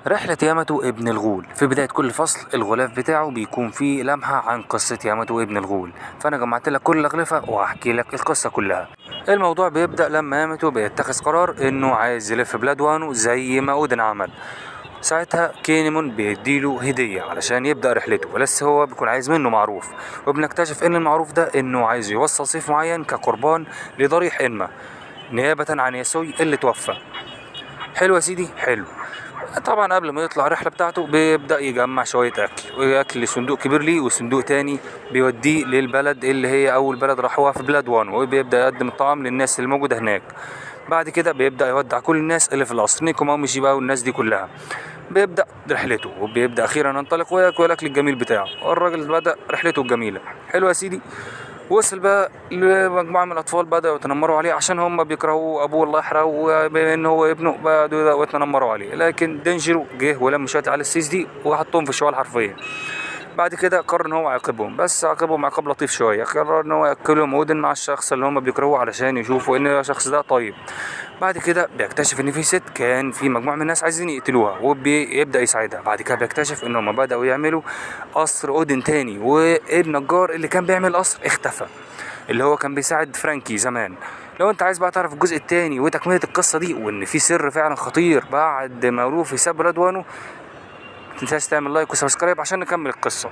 رحلة ياماتو ابن الغول. في بداية كل فصل الغلاف بتاعه بيكون فيه لمحة عن قصة ياماتو ابن الغول، فأنا جمعت لك كل الأغلفة وهحكي لك القصة كلها. الموضوع بيبدأ لما ياماتو بيتخذ قرار إنه عايز يلف بلاد وانو زي ما أودن عمل. ساعتها كينيمون بيديله هدية علشان يبدأ رحلته، بس هو بيكون عايز منه معروف، وبنكتشف إن المعروف ده إنه عايز يوصل سيف معين كقربان لضريح إنما نيابة عن ياسوي اللي توفى. حلو يا سيدي، حلو. طبعا قبل ما يطلع الرحلة بتاعته بيبدأ يجمع شوية أكل لصندوق كبير ليه، وصندوق تاني بيوديه للبلد اللي هي أول بلد راحوها في بلاد وانو، وبيبدأ يقدم الطعام للناس اللي موجودة هناك. بعد كده بيبدأ يودع كل الناس اللي في القصر، نيكو ماموشي بقى والناس دي كلها. بيبدأ رحلته وبيبدأ أخيرا ينطلق وياكل الأكل الجميل بتاعه، والراجل بدأ رحلته الجميلة. حلو يا سيدي. وصل بقى لمجموعة من الأطفال بدأوا يتنمروا عليه عشان هم بيكرهوا أبوه الله يحرقه، وبما إن هو ابنه بدأوا يتنمروا عليه. لكن دينجيرو جه ولم شوية على السيس دي وحطهم في الشوال حرفيا. بعد كده قرر ان هو يعاقبهم، بس عاقبهم عقاب لطيف شويه. قرر ان هو ياكلهم اودن مع الشخص اللي هم بيكرهوه علشان يشوفوا ان الشخص ده طيب. بعد كده بيكتشف ان في ست كان في مجموعه من الناس عايزين يقتلوها، وبيبدا يساعدها. بعد كده بيكتشف ان هم بداوا يعملوا قصر اودن تاني، والنجار اللي كان بيعمل قصر اختفى، اللي هو كان بيساعد فرانكي زمان. لو انت عايز بقى تعرف الجزء التاني وتكملة القصة دي، وان في سر فعلا خطير بعد ما روفي ساب رضوانه، متنساش تعمل لايك وسبسكرايب عشان نكمل القصة.